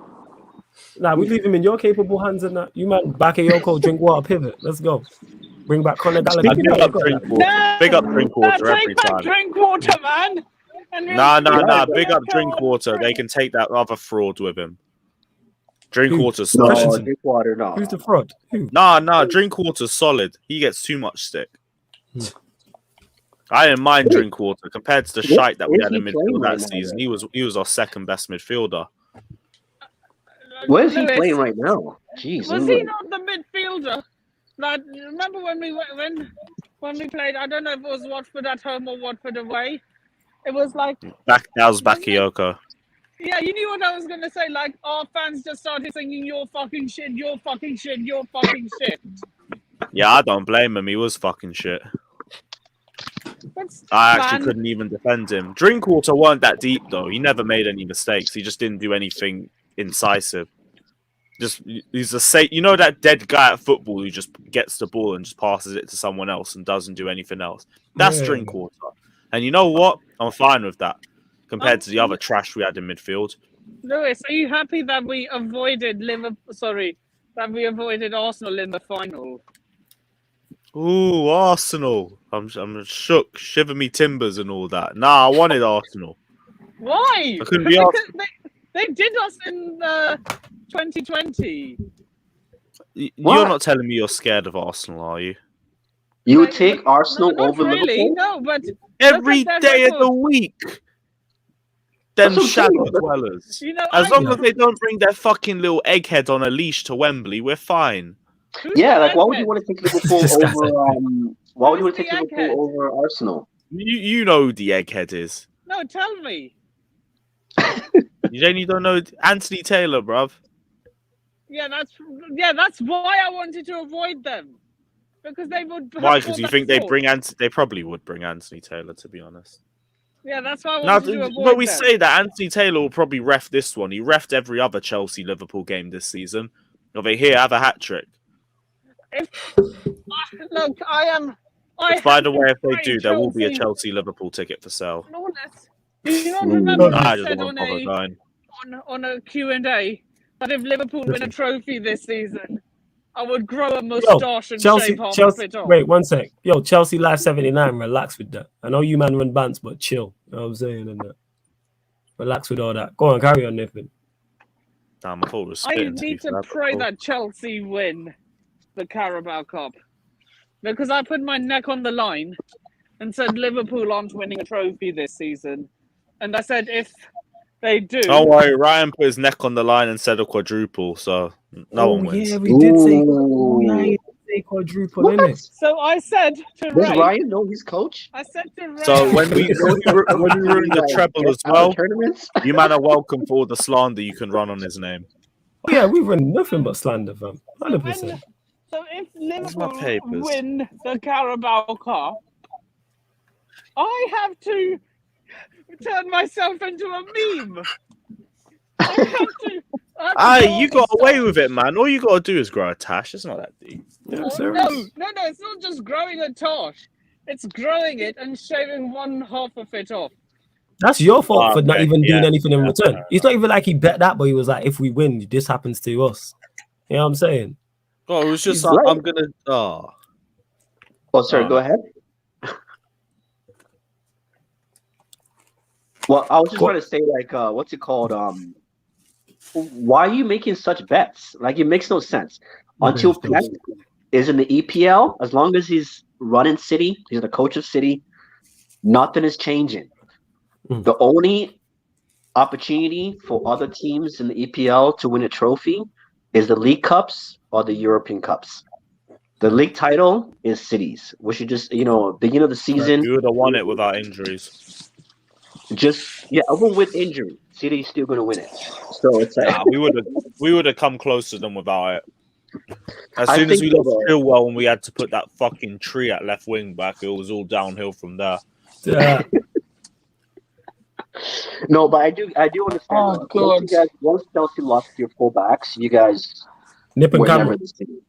Nah, we leave him in your capable hands and that. You man, Bakayoko, drink water, pivot. Let's go. Bring back Conor Gallagher. Big You up got that. Drinkwater. Big up Drinkwater every Take back time. Drinkwater, man. And Nah. we'll- Big up Drinkwater. They can take that other fraud with him. Drinkwater's No, solid. Christensen. Drinkwater, no. Who's the fraud? Who? Nah. Drinkwater's solid. He gets too much stick. I didn't mind Drinkwater compared to the shite that we Where's had in he playing midfield right that now, season. then? He was our second best midfielder. Where is he Lewis, playing right now? Jeez. Was he not the midfielder? Like, remember when we played? I don't know if it was Watford at home or Watford away. It was like, That was Bakayoko. yeah, you knew what I was gonna say. Like, our fans just started singing, "You're fucking shit, you're fucking shit, you're fucking shit." Yeah, I don't blame him. He was fucking shit. But, I actually man, couldn't even defend him. Drinkwater weren't that deep though. He never made any mistakes. He just didn't do anything incisive. He's that dead guy at football who just gets the ball and just passes it to someone else and doesn't do anything else. That's Yeah. Drinkwater. And you know what? I'm fine with that compared to the other trash we had in midfield. Lewis, are you happy that we avoided Arsenal in the final? Ooh, Arsenal. I'm shook. Shiver me timbers and all that. Nah, I wanted Arsenal. Why? I couldn't be asked. They did us in 2020. You're What? not telling me you're scared of Arsenal, are you? You would take Arsenal not over really, Liverpool? no, but Every their day of record. the week. Them That's what I'm shadow saying. dwellers. You know, As long as they don't bring their fucking little egghead on a leash to Wembley, we're fine. Yeah, like why would you want to take Liverpool Disgusting. over? Why would you want Who's to take the Liverpool egghead? over Arsenal? You know who the egghead is. No, tell me. You don't know Anthony Taylor, bruv. Yeah, that's why I wanted to avoid them, because they would. Why? Because you think they bring? they probably would bring Anthony Taylor, to be honest. Yeah, that's why I Now, wanted to avoid but we them. say that Anthony Taylor will probably ref this one. He refed every other Chelsea Liverpool game this season. Over here, have a hat trick. Look, I am. By the way, if they pray do, there will be a Chelsea- Chelsea Liverpool ticket for sale. Flawless. You don't remember No, I I just said won't on bother going. a Q&A that if Liverpool win a trophy this season, I would grow a moustache and Chelsea, shave half Chelsea. of it off. Wait, one sec. Yo, Chelsea Live 79. Relax with that. I know you man run bands, but chill. You know what I'm saying? And that. Relax with all that. Go on, carry on, Nathan. Damn, I thought it was I spitting, need be to fair, pray but that Chelsea win the Carabao Cup, because I put my neck on the line and said Liverpool aren't winning a trophy this season, and I said if they do, don't worry, Ryan put his neck on the line and said a quadruple, so no one wins. Yeah, we did say. Ooh. Yeah, he did say quadruple, What? innit? so I said to Does Ray, Ryan know his coach? I said to Ray, So when we ruin the treble as well, Tournaments? you man are welcome for all the slander you can run on his name. Oh, yeah, we run nothing but slander, fam. so 100%. if Where's my Liverpool papers? win the Carabao Cup, I have to turn myself into a meme. I have to You got away with it, man. All you got to do is grow a tash. It's not that deep. Yeah, Oh, serious. no, it's not just growing a tosh. It's growing it and shaving one half of it off. That's your fault for not Okay, even doing yeah, anything in yeah, return. fair It's not even like he bet that, but he was like, if we win, this happens to us. You know what I'm saying? Oh, it was just He's like, right. I'm going to... Oh. Oh, sorry, go ahead. Well, I was just trying to say, like, what's it called? Why are you making such bets? Like, it makes no sense. Until Pep is in the EPL, as long as he's running City, he's the coach of City, nothing is changing. Mm. The only opportunity for other teams in the EPL to win a trophy is the League Cups or the European Cups. The league title is City's. We should just, beginning of the season, You would have won it without injuries. even with injury, City's still going to win it. So it's like, Nah, we would have come close to them without it. As I soon as we think lost so. Chilwell and we had to put that fucking tree at left wing back, it was all downhill from there. Yeah. no, but I do understand. Oh, God. Once Chelsea lost your fullbacks, you guys Nip and were camera. never the same.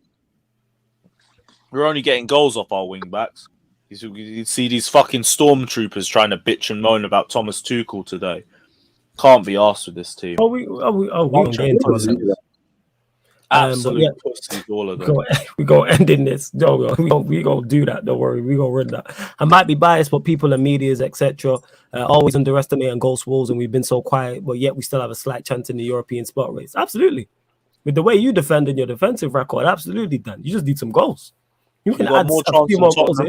We're only getting goals off our wing backs. You see these fucking stormtroopers trying to bitch and moan about Thomas Tuchel today. Can't be arsed with this team. We gonna get into it. Absolute pussies, all of them. We go ending this. No, we gonna do that. Don't worry, we gonna run that. I might be biased, but people and medias, etc., always underestimating Ghost Wolves, and we've been so quiet, but yet we still have a slight chance in the European spot race. Absolutely, with the way you defend in your defensive record, absolutely, Dan. You just need some goals. You can add a few more goals.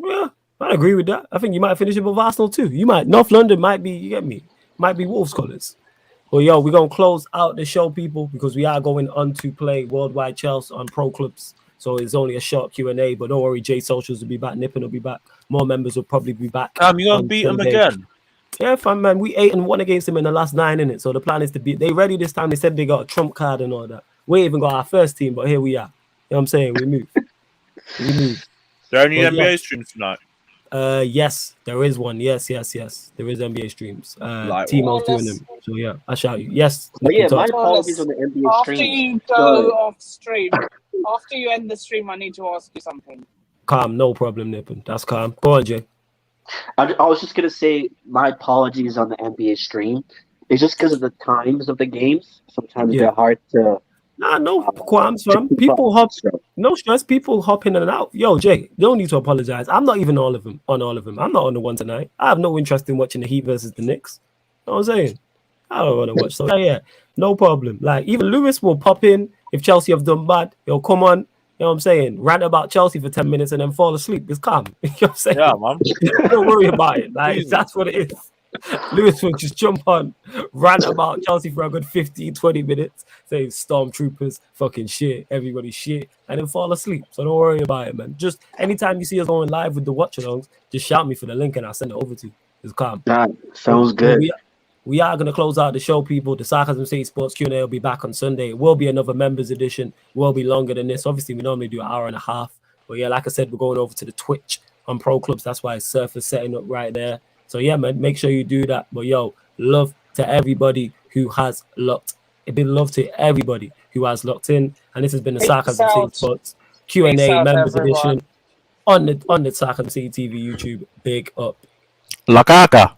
Yeah, I agree with that. I think you might finish above Arsenal too. You might. North London might be. You get me? Might be Wolves colours. Well, yo, we're going to close out the show, people, because we are going on to play Worldwide Chelsea on Pro Clubs. So it's only a short Q&A, but don't worry, J Socials will be back, Nippon will be back. More members will probably be back. You're going to beat them again? Yeah, fam, man. We 8-1 against them in the last 9 innings. So the plan is to beat. They ready this time. They said they got a trump card and all that. We ain't even got our first team, but here we are. You know what I'm saying? We move. We move. There are any NBA streams tonight? Yes, there is one. Yes. There is NBA streams. Timo's doing them. So yeah, I shout you. Yes. But yeah, my apologies on the NBA stream. After you go off stream, after you end the stream, I need to ask you something. Calm, no problem, Nippon. That's calm. Go on, Jay. I was just gonna say my apologies on the NBA stream. It's just because of the times of the games. Sometimes they're hard to. Nah, no qualms, fam. People hop, no stress. People hop in and out. Yo, Jay, you don't need to apologize. I'm not even on all of them. I'm not on the one tonight. I have no interest in watching the Heat versus the Knicks. You know what I'm saying? I don't want to watch. So yeah, no problem. Like even Lewis will pop in if Chelsea have done bad. He'll come on. You know what I'm saying? Rant about Chelsea for 10 minutes and then fall asleep. It's calm. You know what I'm saying? Yeah, man. Don't worry about it. Like that's what it is. Lewis will just jump on, rant about Chelsea for a good 15, 20 minutes, say stormtroopers, fucking shit, everybody shit, and then fall asleep. So don't worry about it, man. Just anytime you see us going live with the watch-alongs, just shout me for the link and I'll send it over to you. It's calm. That sounds good. We are going to close out the show, people. The Sarcasm City Sports Q&A will be back on Sunday. It will be another members edition. It will be longer than this. Obviously, we normally do an hour and a half. But yeah, like I said, we're going over to the Twitch on Pro Clubs. That's why Surfer's setting up right there. So yeah, man, make sure you do that. But yo, love to everybody who has locked. It's been love to everybody who has locked in. And this has been the Sarcasm City Sports Q&A members edition on the Sarcasm City TV YouTube. Big up. La caca.